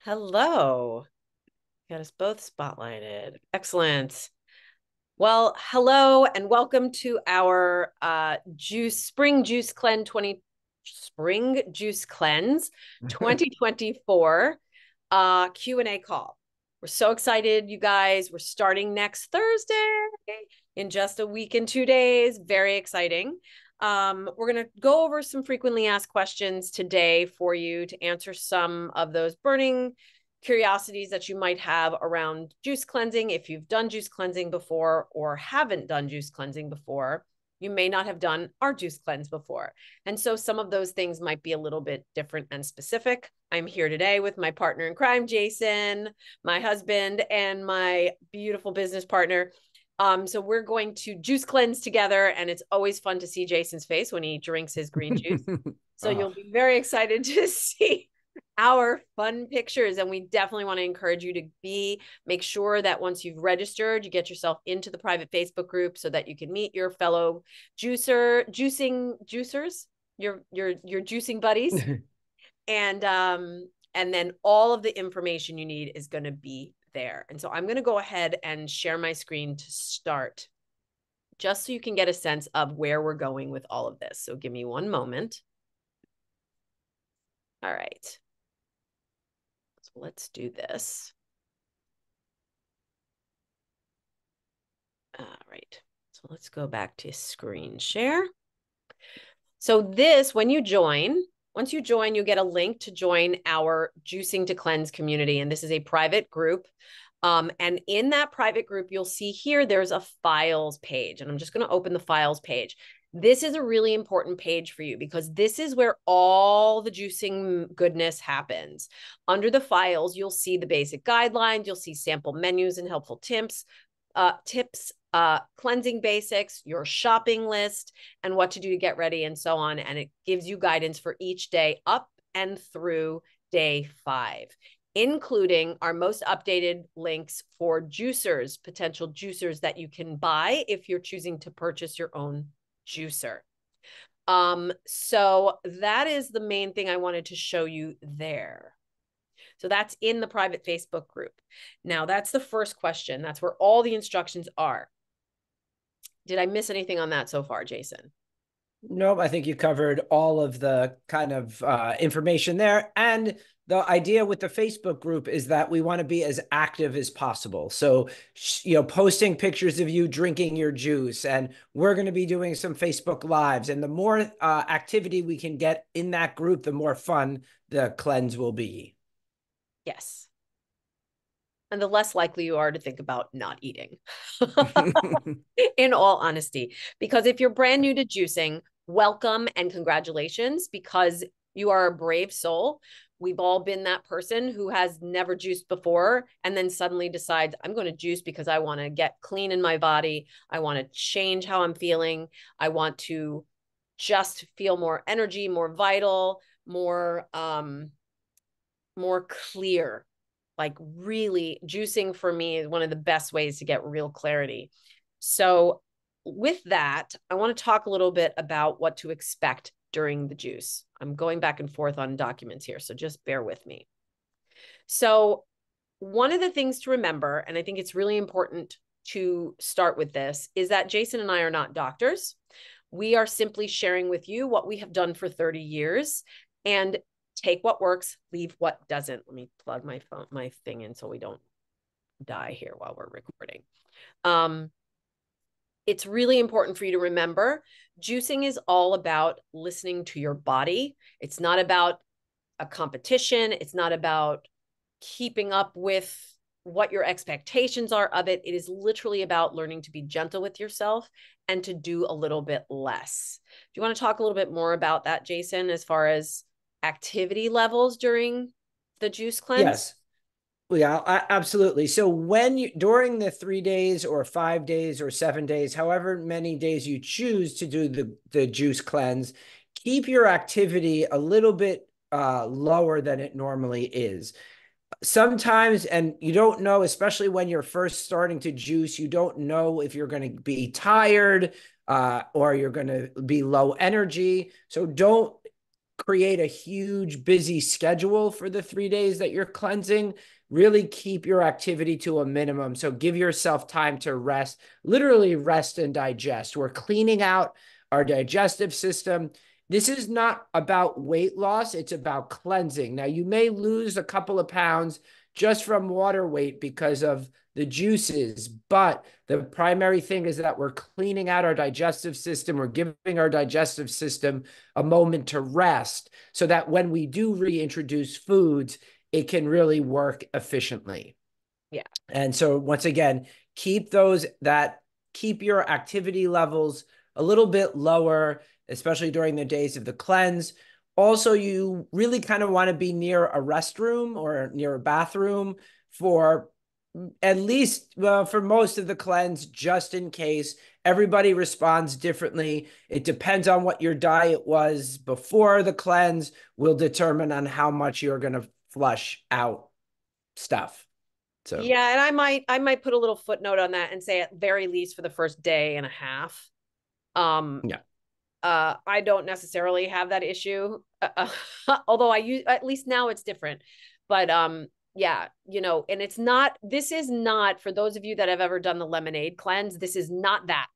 Hello. Got us both spotlighted. Excellent. Well, hello and welcome to our spring juice cleanse 2024 Q&A call. We're so excited, you guys. We're starting next Thursday in just a week and 2 days. Very exciting. We're going to go over some frequently asked questions today for you to answer some of those burning curiosities that you might have around juice cleansing. If you've done juice cleansing before or haven't done juice cleansing before, you may not have done our juice cleanse before. And so some of those things might be a little bit different and specific. I'm here today with my partner in crime, Jason, my husband, and my beautiful business partner. So we're going to juice cleanse together, and it's always fun to see Jason's face when he drinks his green juice. So you'll be very excited to see our fun pictures. And we definitely want to encourage you to make sure that once you've registered, you get yourself into the private Facebook group so that you can meet your fellow juicers, your juicing buddies. And then all of the information you need is going to be there. And so I'm going to go ahead and share my screen to start, just so you can get a sense of where we're going with all of this. So give me one moment. All right. So let's do this. All right. So let's go back to screen share. So this, once you join, you get a link to join our Juicing to Cleanse community. And this is a private group. And in that private group, you'll see here, there's a files page. And I'm just going to open the files page. This is a really important page for you because this is where all the juicing goodness happens. Under the files, you'll see the basic guidelines. You'll see sample menus and helpful tips, cleansing basics, your shopping list, and what to do to get ready and so on. And it gives you guidance for each day up and through day 5, including our most updated links for juicers, potential juicers that you can buy if you're choosing to purchase your own juicer. So that is the main thing I wanted to show you there. So that's in the private Facebook group. Now that's the first question. That's where all the instructions are. Did I miss anything on that so far, Jason? Nope, I think you covered all of the kind of information there. And the idea with the Facebook group is that we want to be as active as possible. So, posting pictures of you drinking your juice, and we're going to be doing some Facebook Lives. And the more activity we can get in that group, the more fun the cleanse will be. Yes. And the less likely you are to think about not eating, in all honesty. Because if you're brand new to juicing, welcome and congratulations, because you are a brave soul. We've all been that person who has never juiced before and then suddenly decides, I'm going to juice because I want to get clean in my body. I want to change how I'm feeling. I want to just feel more energy, more vital, more clear. Like, really, juicing for me is one of the best ways to get real clarity. So with that, I want to talk a little bit about what to expect during the juice. I'm going back and forth on documents here, so just bear with me. So one of the things to remember, and I think it's really important to start with this, is that Jason and I are not doctors. We are simply sharing with you what we have done for 30 years, and take what works, leave what doesn't. Let me plug my thing in so we don't die here while we're recording. It's really important for you to remember, juicing is all about listening to your body. It's not about a competition. It's not about keeping up with what your expectations are of it. It is literally about learning to be gentle with yourself and to do a little bit less. Do you want to talk a little bit more about that, Jason, as far as activity levels during the juice cleanse? Yes. Yeah, absolutely. So during the 3 days or 5 days or 7 days, however many days you choose to do the juice cleanse, keep your activity a little bit lower than it normally is. Sometimes, and you don't know, especially when you're first starting to juice, you don't know if you're going to be tired or you're going to be low energy. So don't create a huge busy schedule for the 3 days that you're cleansing. Really keep your activity to a minimum. So give yourself time to rest, literally rest and digest. We're cleaning out our digestive system. This is not about weight loss, it's about cleansing. Now, you may lose a couple of pounds just from water weight because of the juices, but the primary thing is that we're cleaning out our digestive system. We're giving our digestive system a moment to rest so that when we do reintroduce foods, it can really work efficiently. Yeah. And so once again, keep your activity levels a little bit lower, especially during the days of the cleanse. Also, you really kind of want to be near a restroom or near a bathroom for at least, well, for most of the cleanse, just in case. Everybody responds differently. It depends on what your diet was before the cleanse, will determine on how much you're going to flush out stuff. So Yeah, and I might put a little footnote on that and say at very least for the first day and a half. yeah. I don't necessarily have that issue. Although I use, at least now it's different. But yeah, and this is not, for those of you that have ever done the lemonade cleanse, this is not that.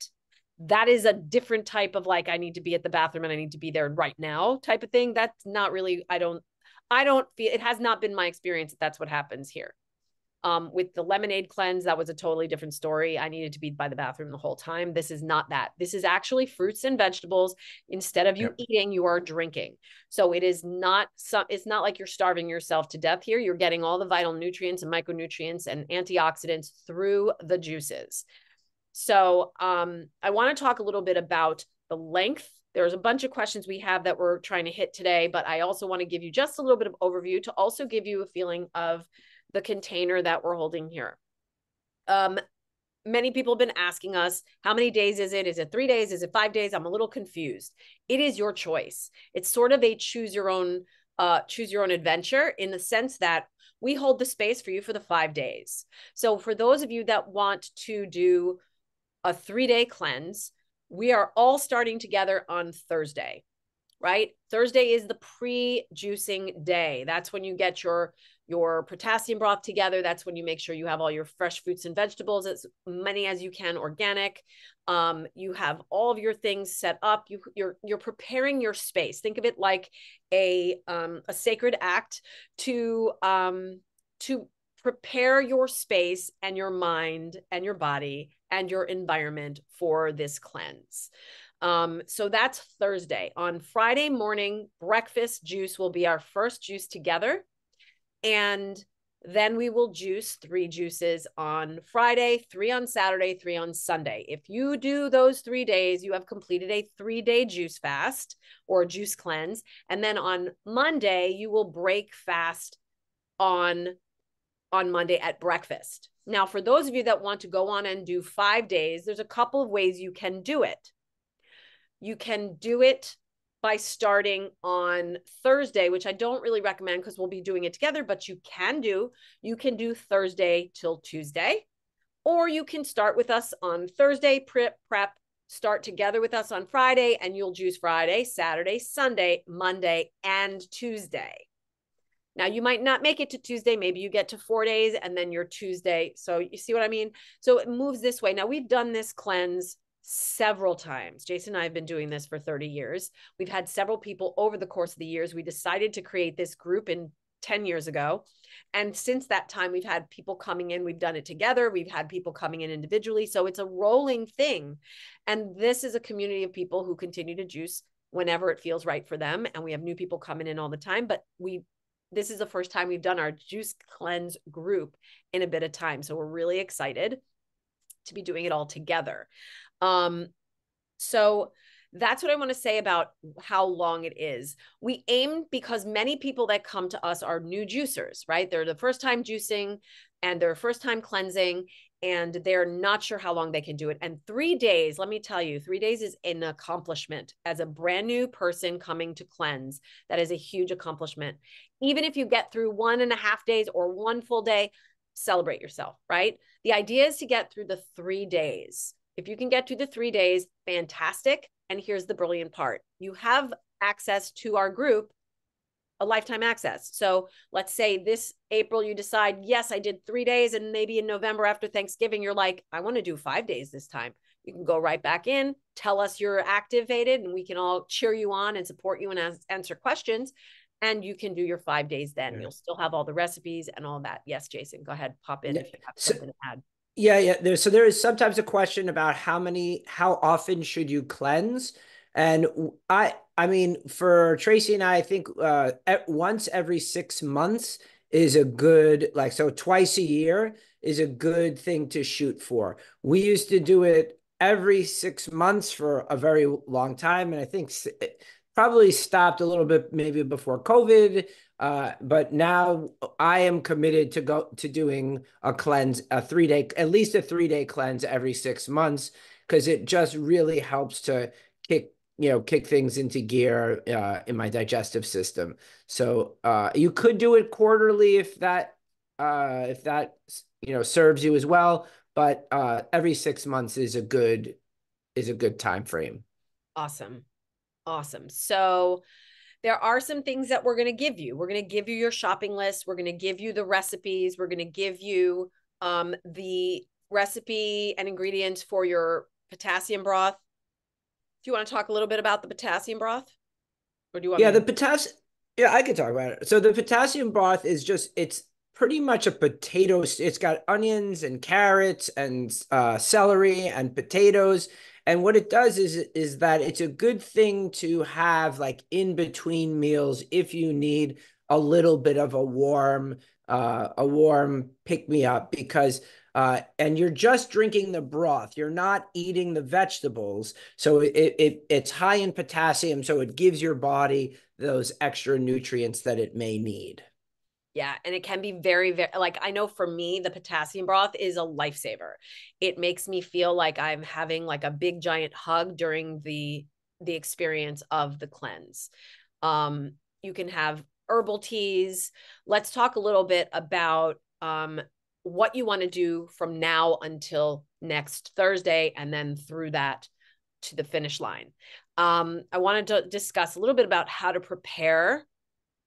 That is a different type of, like, I need to be at the bathroom and I need to be there right now type of thing. That's not really, I don't feel, it has not been my experience that that's what happens here. With the lemonade cleanse, that was a totally different story. I needed to be by the bathroom the whole time. This is not that. This is actually fruits and vegetables. Instead of you eating, you are drinking. So it's not like you're starving yourself to death here. You're getting all the vital nutrients and micronutrients and antioxidants through the juices. So I want to talk a little bit about the length. There's a bunch of questions we have that we're trying to hit today, but I also want to give you just a little bit of overview to also give you a feeling of the container that we're holding here. Many people have been asking us, how many days is it? Is it 3 days? Is it 5 days? I'm a little confused. It is your choice. It's sort of a choose your own adventure, in the sense that we hold the space for you for the 5 days. So for those of you that want to do a 3-day cleanse, we are all starting together on Thursday, right? Thursday is the pre-juicing day. That's when you get your potassium broth together. That's when you make sure you have all your fresh fruits and vegetables, as many as you can, organic. You have all of your things set up. You're preparing your space. Think of it like a sacred act to prepare your space and your mind and your body and your environment for this cleanse. So that's Thursday. On Friday morning, breakfast juice will be our first juice together. And then we will juice 3 juices on Friday, 3 on Saturday, 3 on Sunday. If you do those 3 days, you have completed a 3-day juice fast or juice cleanse. And then on Monday, you will break fast on Monday at breakfast. Now, for those of you that want to go on and do 5 days, there's a couple of ways you can do it. You can do it by starting on Thursday, which I don't really recommend because we'll be doing it together, but you can do Thursday till Tuesday, or you can start with us on Thursday, prep, start together with us on Friday, and you'll juice Friday, Saturday, Sunday, Monday, and Tuesday. Now, you might not make it to Tuesday. Maybe you get to 4 days and then you're Tuesday. So you see what I mean? So it moves this way. Now, we've done this cleanse several times. Jason and I have been doing this for 30 years. We've had several people over the course of the years. We decided to create this group 10 years ago. And since that time, we've had people coming in. We've done it together. We've had people coming in individually. So it's a rolling thing. And this is a community of people who continue to juice whenever it feels right for them. And we have new people coming in all the time. But this is the first time we've done our juice cleanse group in a bit of time. So we're really excited to be doing it all together. So that's what I want to say about how long it is. We aim, because many people that come to us are new juicers, right? They're the first time juicing and they're first time cleansing, and they're not sure how long they can do it. And 3 days, let me tell you, 3 days is an accomplishment. As a brand new person coming to cleanse, that is a huge accomplishment. Even if you get through 1.5 days or 1 full day, celebrate yourself, right? The idea is to get through the 3 days. If you can get through the 3 days, fantastic. And here's the brilliant part. You have access to our group, a lifetime access. So let's say this April you decide, yes, I did 3 days, and maybe in November after Thanksgiving, you're like, I want to do 5 days this time. You can go right back in, tell us you're activated, and we can all cheer you on and support you and answer questions. And you can do your 5 days then. You'll still have all the recipes and all that. Yes, Jason, go ahead, pop in if you have something to add. Yeah. There is sometimes a question about how often should you cleanse? And I mean, for Tracy and I think once every 6 months is a good, like, so twice a year is a good thing to shoot for. We used to do it every 6 months for a very long time. And I think it probably stopped a little bit maybe before COVID. But now I am committed to doing a cleanse, at least a 3-day cleanse every 6 months, because it just really helps to kick things into gear in my digestive system. So you could do it quarterly if that serves you as well. But every 6 months is a good time frame. Awesome. So there are some things that we're going to give you. We're going to give you your shopping list. We're going to give you the recipes. We're going to give you the recipe and ingredients for your potassium broth. Do you want to talk a little bit about the potassium broth? Or do you want Yeah, the potassium. Yeah, I could talk about it. So the potassium broth is it's pretty much a potato. It's got onions and carrots and celery and potatoes. And what it does is that it's a good thing to have like in between meals if you need a little bit of a warm pick me up, because and you're just drinking the broth. You're not eating the vegetables. So it's high in potassium, so it gives your body those extra nutrients that it may need. Yeah, and it can be very, very, like, I know for me, the potassium broth is a lifesaver. It makes me feel like I'm having like a big giant hug during the experience of the cleanse. You can have herbal teas. Let's talk a little bit about what you want to do from now until next Thursday, and then through that to the finish line. I wanted to discuss a little bit about how to prepare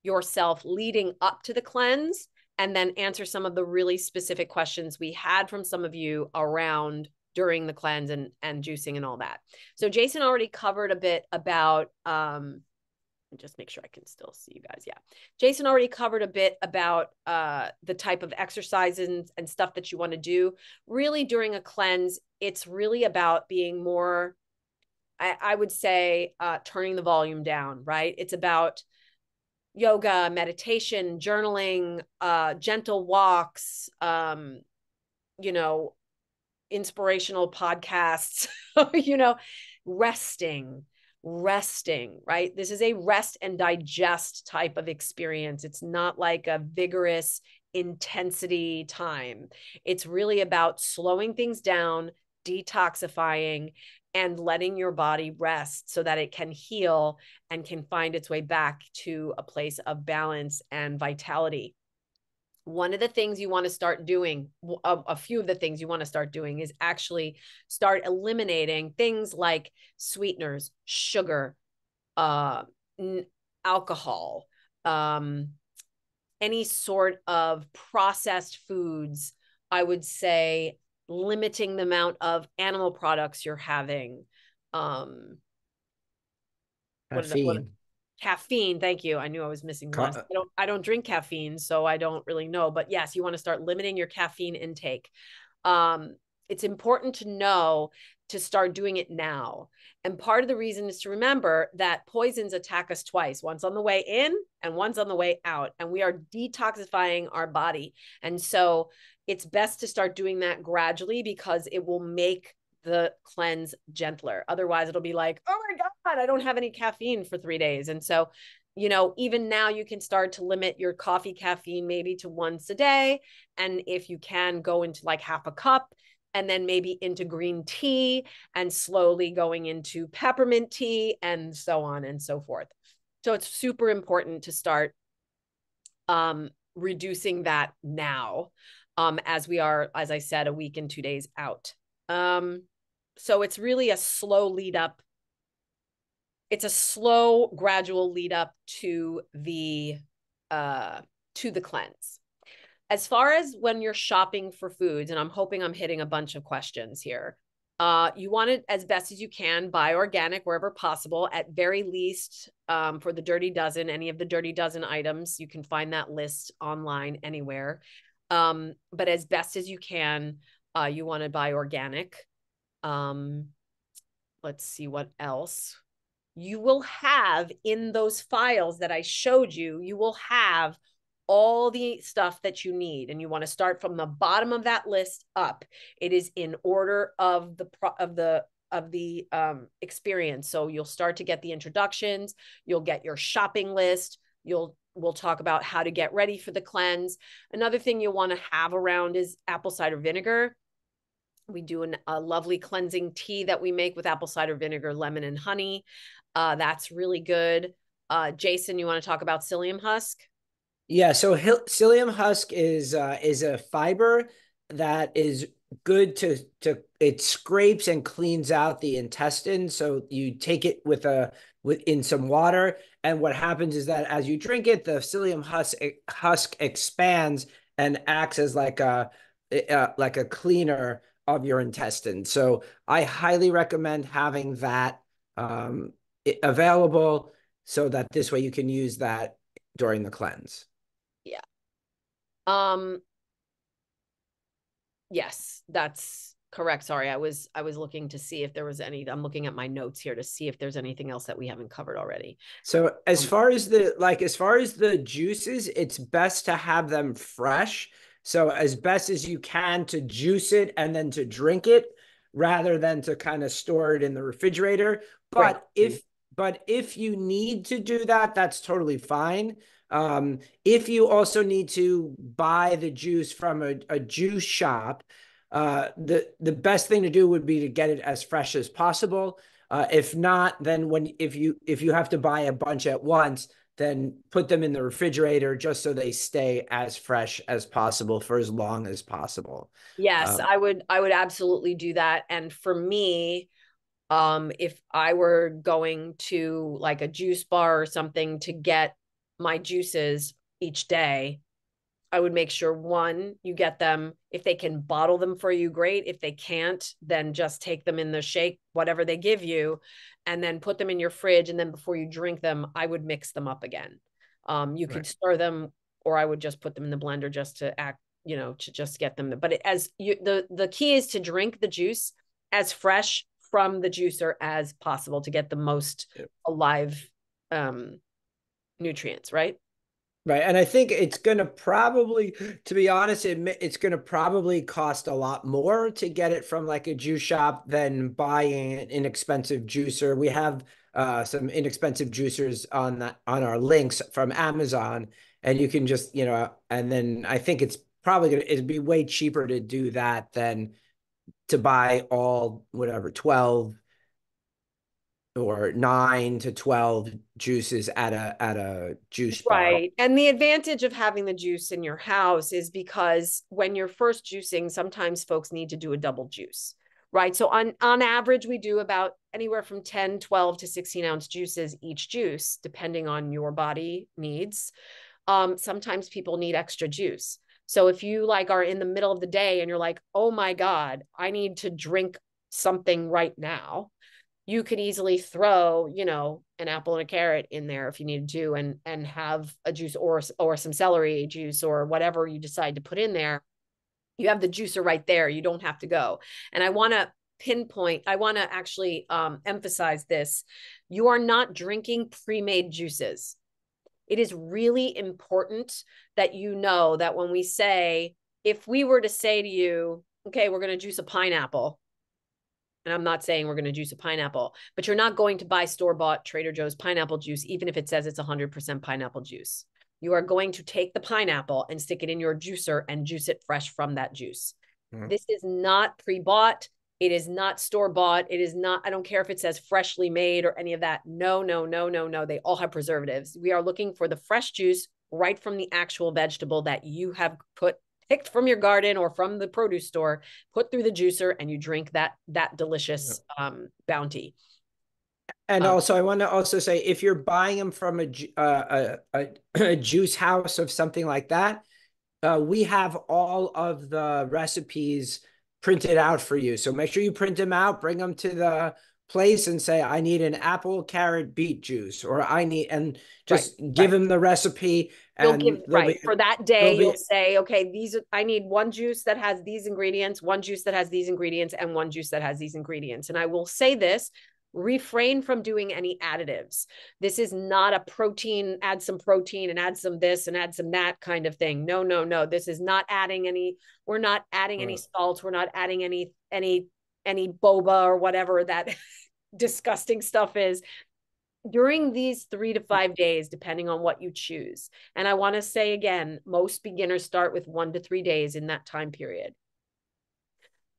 yourself leading up to the cleanse, and then answer some of the really specific questions we had from some of you around during the cleanse and juicing and all that. So Jason already covered a bit about, just make sure I can still see you guys. Yeah. Jason already covered a bit about the type of exercises and stuff that you want to do. Really during a cleanse, it's really about being more, I would say, turning the volume down, right? It's about yoga, meditation, journaling, gentle walks, inspirational podcasts, resting, right? This is a rest and digest type of experience. It's not like a vigorous intensity time. It's really about slowing things down, detoxifying, and letting your body rest so that it can heal and can find its way back to a place of balance and vitality. One of the things you want to start doing, a few of the things you want to start doing, is actually start eliminating things like sweeteners, sugar, alcohol, any sort of processed foods. I would say limiting the amount of animal products you're having. Caffeine. Caffeine. Thank you. I knew I was missing one. I don't drink caffeine, so I don't really know. But yes, you want to start limiting your caffeine intake. It's important to know to start doing it now. And part of the reason is to remember that poisons attack us twice, once on the way in and once on the way out. And we are detoxifying our body. And so it's best to start doing that gradually, because it will make the cleanse gentler. Otherwise, it'll be like, oh my God, I don't have any caffeine for 3 days. And so, even now you can start to limit your coffee caffeine maybe to once a day. And if you can, go into like half a cup, and then maybe into green tea, and slowly going into peppermint tea, and so on and so forth. So it's super important to start reducing that now, as we are, as I said, a week and 2 days out. So it's really a slow lead up it's a slow, gradual lead up to the cleanse. As far as when you're shopping for foods, and I'm hoping I'm hitting a bunch of questions here, you want to, as best as you can, buy organic wherever possible. At very least, for the Dirty Dozen, any of the Dirty Dozen items, you can find that list online anywhere. But as best as you can, you want to buy organic. Let's see what else. You will have in those files that I showed you, you will have all the stuff that you need, and you want to start from the bottom of that list up. It is in order of the experience. So you'll start to get the introductions, you'll get your shopping list, we'll talk about how to get ready for the cleanse. Another thing you'll want to have around is apple cider vinegar. We do a lovely cleansing tea that we make with apple cider vinegar, lemon, and honey. That's really good. Jason, you want to talk about psyllium husk? Yeah, so psyllium husk is a fiber that is good to it scrapes and cleans out the intestine. So you take it in some water, and what happens is that as you drink it, the psyllium husk expands and acts as like a cleaner of your intestine. So I highly recommend having that available, so that this way you can use that during the cleanse. Yeah. Yes, that's correct. Sorry, I was looking to see if there was any. I'm looking at my notes here to see if there's anything else that we haven't covered already. So as far as the juices, it's best to have them fresh. So as best as you can to juice it and then to drink it, rather than to kind of store it in the refrigerator. Right. But if you need to do that, that's totally fine. If you also need to buy the juice from a juice shop, the best thing to do would be to get it as fresh as possible. If not, then if you have to buy a bunch at once, then put them in the refrigerator just so they stay as fresh as possible for as long as possible. Yes, I would absolutely do that. And for me, if I were going to like a juice bar or something to get my juices each day, I would make sure, one, you get them. If they can bottle them for you, great. If they can't, then just take them in the shake, whatever they give you, and then put them in your fridge. And then before you drink them, I would mix them up again. You could stir them, or I would just put them in the blender just to to just get them. But the key is to drink the juice as fresh from the juicer as possible to get the most alive nutrients, right? Right. And I think it's going to probably, to be honest, it's going to probably cost a lot more to get it from like a juice shop than buying an inexpensive juicer. We have some inexpensive juicers on our links from Amazon, and you can just, and then I think it's probably it'd be way cheaper to do that than to buy all, whatever, 12 or 9 to 12 juices at a juice bar. Right. And the advantage of having the juice in your house is because when you're first juicing, sometimes folks need to do a double juice, right? So on average, we do about anywhere from 10, 12 to 16-ounce juices each juice, depending on your body needs. Sometimes people need extra juice. So if you like are in the middle of the day and you're like, oh my God, I need to drink something right now, you could easily throw, an apple and a carrot in there if you needed to, and have a juice or some celery juice or whatever you decide to put in there. You have the juicer right there. You don't have to go. And I want to actually emphasize this. You are not drinking pre-made juices. It is really important that you know that when we say, if we were to say to you, okay, we're going to juice a pineapple, and I'm not saying we're going to juice a pineapple, but you're not going to buy store-bought Trader Joe's pineapple juice, even if it says it's 100% pineapple juice. You are going to take the pineapple and stick it in your juicer and juice it fresh from that juice. Mm-hmm. This is not pre-bought. It is not store-bought. It is not, I don't care if it says freshly made or any of that. No, no, no, no, no. They all have preservatives. We are looking for the fresh juice right from the actual vegetable that you have picked from your garden or from the produce store, put through the juicer, and you drink that delicious bounty. And Um, also, I want to also say, if you're buying them from a juice house of something like that, we have all of the recipes printed out for you. So make sure you print them out, bring them to the place and say, I need an apple, carrot, beet juice, or I need, and right, just give right. them the recipe You'll give, and right, for that day, they'll you'll be, say, okay, I need one juice that has these ingredients, one juice that has these ingredients, and one juice that has these ingredients. And I will say this, refrain from doing any additives. This is not a protein, add some protein and add some this and add some that kind of thing. No, no, no. This is not adding any, we're not adding any salt. We're not adding any boba or whatever that disgusting stuff is during these 3 to 5 days, depending on what you choose. And I want to say again, most beginners start with 1 to 3 days in that time period.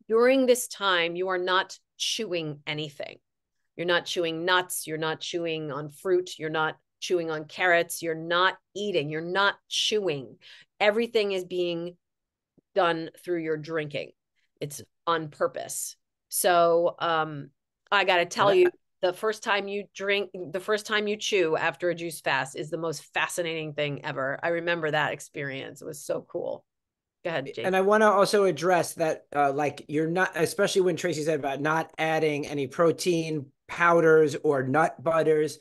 During this time, you are not chewing anything. You're not chewing nuts. You're not chewing on fruit. You're not chewing on carrots. You're not eating. You're not chewing. Everything is being done through your drinking. It's on purpose. So I got to tell you, the first time you drink, the first time you chew after a juice fast is the most fascinating thing ever. I remember that experience. It was so cool. Go ahead, Jake. and I want to also address that, like, you're not, especially when Tracy said about not adding any protein powders or nut butters,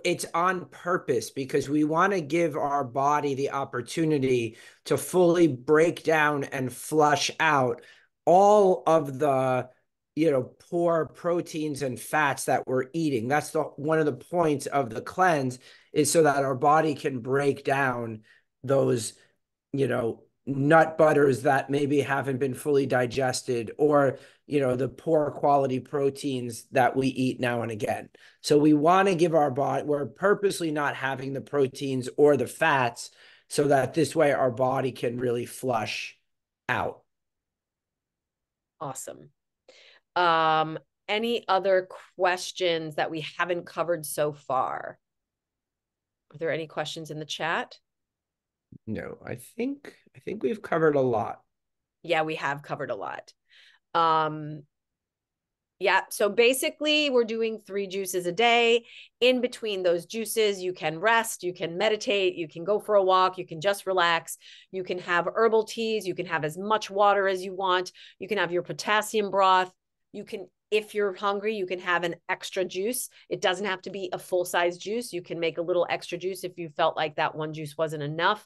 it's on purpose because we want to give our body the opportunity to fully break down and flush out all of the, poor proteins and fats that we're eating. That's one of the points of the cleanse, is so that our body can break down those, nut butters that maybe haven't been fully digested, or the poor quality proteins that we eat now and again. So we want to give our body, we're purposely not having the proteins or the fats, so that this way our body can really flush out. Awesome. Any other questions that we haven't covered so far? Are there any questions in the chat? No, I think we've covered a lot. Yeah, we have covered a lot. Yeah, so basically we're doing 3 juices a day. In between those juices, you can rest, you can meditate, you can go for a walk, you can just relax. You can have herbal teas, you can have as much water as you want. You can have your potassium broth. You can, if you're hungry, you can have an extra juice. It doesn't have to be a full-size juice. You can make a little extra juice if you felt like that one juice wasn't enough.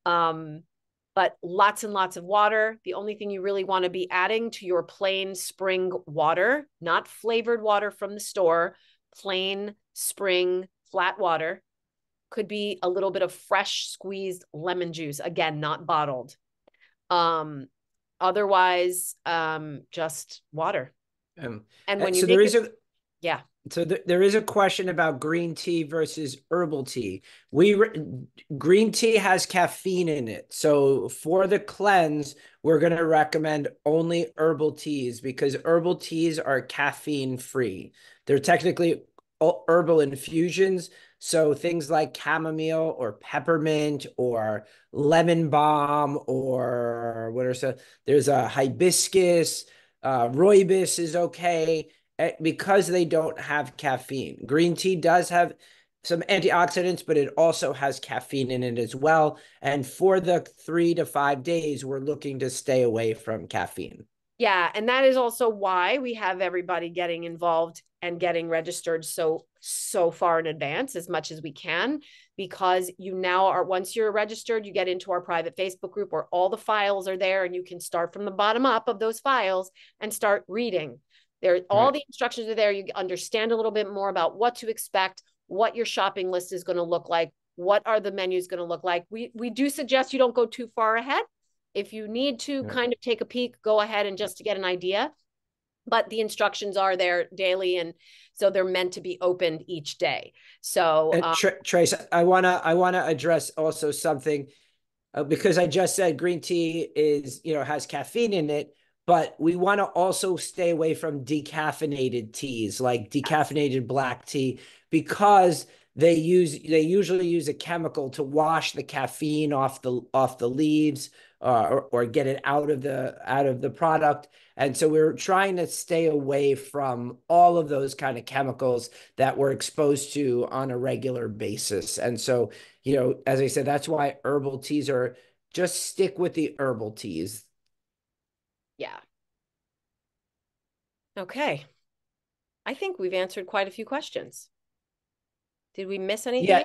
But lots and lots of water. The only thing you really want to be adding to your plain spring water, not flavored water from the store, plain spring flat water, could be a little bit of fresh squeezed lemon juice. Again, not bottled. Otherwise, just water. And when you So make there is it, yeah. So there is a question about green tea versus herbal tea. Green tea has caffeine in it. So for the cleanse, we're going to recommend only herbal teas, because herbal teas are caffeine free. They're technically herbal infusions. So things like chamomile or peppermint or lemon balm, or there's a hibiscus, rooibos is okay, because they don't have caffeine. Green tea does have some antioxidants, but it also has caffeine in it as well. And for the 3 to 5 days, we're looking to stay away from caffeine. Yeah, and that is also why we have everybody getting involved and getting registered so far in advance as much as we can, because you now are, once you're registered, you get into our private Facebook group where all the files are there, and you can start from the bottom up of those files and start reading. There, all the instructions are there. You understand a little bit more about what to expect, what your shopping list is going to look like, what are the menus going to look like. We do suggest you don't go too far ahead. If you need to kind of take a peek, go ahead and just to get an idea. But the instructions are there daily, and so they're meant to be opened each day. So Trace, I wanna address also something, because I just said green tea has caffeine in it, but we want to also stay away from decaffeinated teas, like decaffeinated black tea, because they usually use a chemical to wash the caffeine off the leaves, or get it out of the product. And so we're trying to stay away from all of those kind of chemicals that we're exposed to on a regular basis. And so, as I said, that's why herbal teas are, just stick with the herbal teas. Yeah. Okay. I think we've answered quite a few questions. Did we miss anything? Yeah.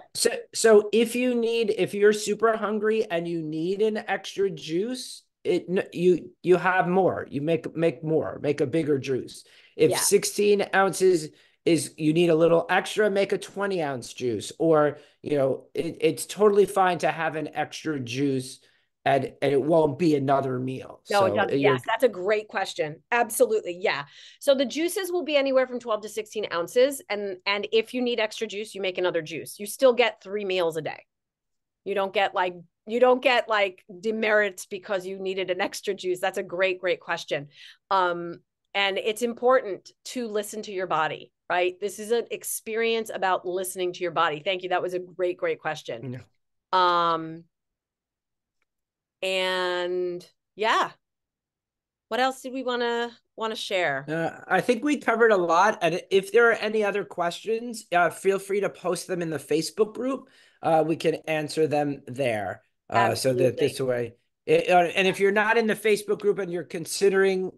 So if you're super hungry and you need an extra juice, you have more. You make more, make a bigger juice. If Yeah. 16 ounces is you need a little extra, make a 20-ounce juice. Or, it's totally fine to have an extra juice, and it won't be another meal. No, it So doesn't. you're Yes, that's a great question. Absolutely. Yeah. So the juices will be anywhere from 12 to 16 ounces. And if you need extra juice, you make another juice. You still get 3 meals a day. You don't get like demerits because you needed an extra juice. That's a great, great question. And it's important to listen to your body, right? This is an experience about listening to your body. Thank you. That was a great, great question. Yeah. And yeah, what else did we want to share? I think we covered a lot. And if there are any other questions, feel free to post them in the Facebook group. We can answer them there. So that Absolutely. this way, and if you're not in the Facebook group and you're considering,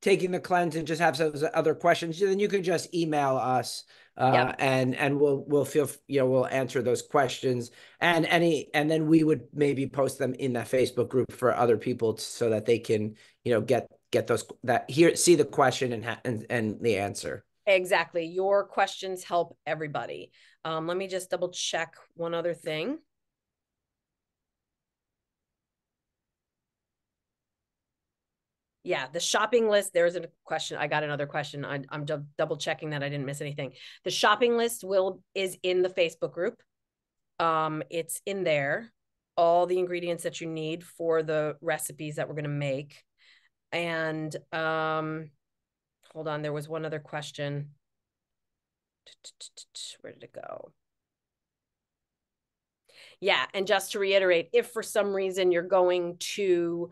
taking the cleanse and just have some other questions, then you can just email us, Yep. and we'll answer those questions, and then we would maybe post them in that Facebook group for other people so that they can, get those, that here, see the question and the answer. Exactly. Your questions help everybody. Let me just double check one other thing. Yeah, the shopping list. There's a question. I got another question. I'm double checking that I didn't miss anything. The shopping list is in the Facebook group. It's in there. All the ingredients that you need for the recipes that we're going to make. And hold on, there was one other question. Where did it go? Yeah, and just to reiterate, if for some reason you're going to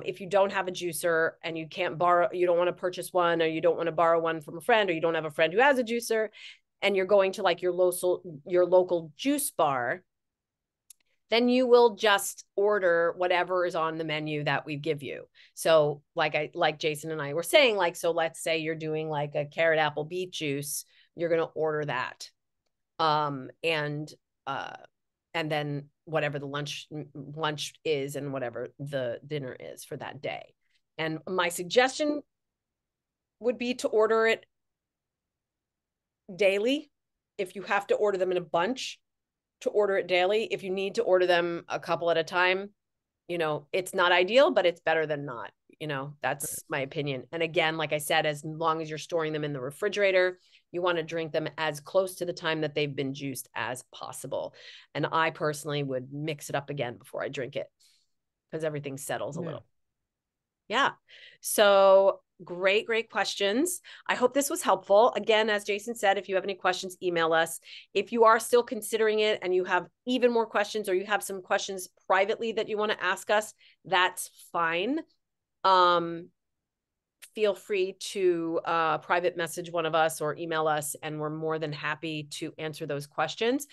if you don't have a juicer and you can't borrow, you don't want to purchase one, or you don't want to borrow one from a friend, or you don't have a friend who has a juicer, and you're going to like your local juice bar, then you will just order whatever is on the menu that we give you. So like Jason and I were saying, like, so let's say you're doing like a carrot apple beet juice, you're going to order that. And then whatever the lunch is and whatever the dinner is for that day. And my suggestion would be to order it daily. If you have to order them in a bunch, to order it daily. If you need to order them a couple at a time, it's not ideal, but it's better than not. That's my opinion. And again, like I said, as long as you're storing them in the refrigerator, you want to drink them as close to the time that they've been juiced as possible. And I personally would mix it up again before I drink it, because everything settles a little. Yeah. So great, great questions. I hope this was helpful. Again, as Jason said, if you have any questions, email us. If you are still considering it and you have even more questions, or you have some questions privately that you want to ask us, that's fine. Feel free to private message one of us or email us, and we're more than happy to answer those questions.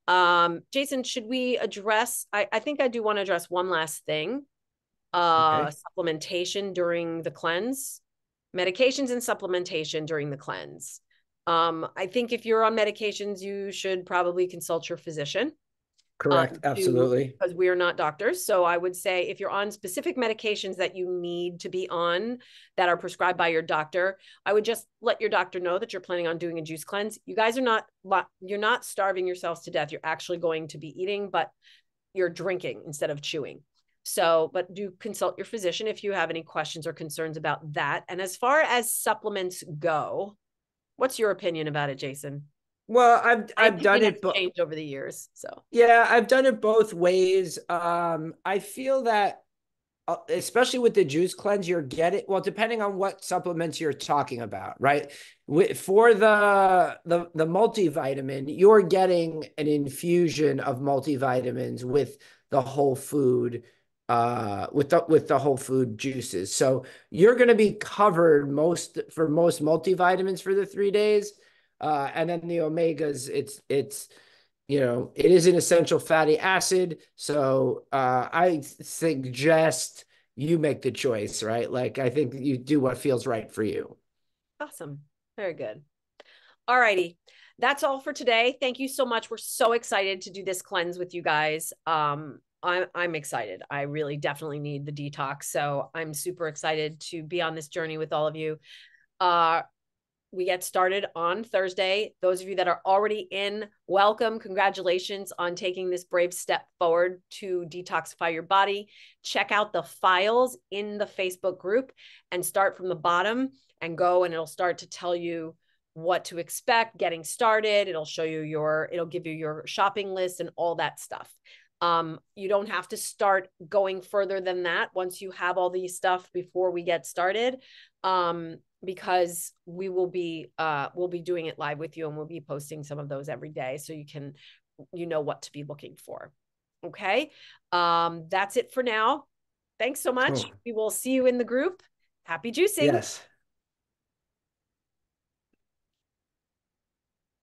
Jason, should we address, I think I do want to address one last thing. Okay. Supplementation during the cleanse, medications and supplementation during the cleanse. I think if you're on medications, you should probably consult your physician. Correct. Absolutely. Because we are not doctors. So I would say if you're on specific medications that you need to be on that are prescribed by your doctor, I would just let your doctor know that you're planning on doing a juice cleanse. You guys you're not starving yourselves to death. You're actually going to be eating, but you're drinking instead of chewing. So, but do consult your physician if you have any questions or concerns about that. And as far as supplements go, what's your opinion about it, Jason? Well, I've done it, but changed over the years. So yeah, I've done it both ways. I feel that especially with the juice cleanse, you're getting, well, depending on what supplements you're talking about, right? For the multivitamin, you're getting an infusion of multivitamins with the whole food, with the whole food juices. So you're going to be covered for most multivitamins for the 3 days. And then the omegas, it's it is an essential fatty acid. So I suggest you make the choice, right? Like, I think you do what feels right for you. Awesome. Very good. All righty. That's all for today. Thank you so much. We're so excited to do this cleanse with you guys. I'm excited. I really definitely need the detox. So I'm super excited to be on this journey with all of you. We get started on Thursday. Those of you that are already in, welcome. Congratulations on taking this brave step forward to detoxify your body. Check out the files in the Facebook group and start from the bottom and go, and it'll start to tell you what to expect getting started. It'll show you it'll give you your shopping list and all that stuff. You don't have to start going further than that once you have all these stuff before we get started. Because we'll be doing it live with you, and we'll be posting some of those every day, so you know what to be looking for. Okay. That's it for now. Thanks so much. Cool. We will see you in the group. Happy juicing. Yes.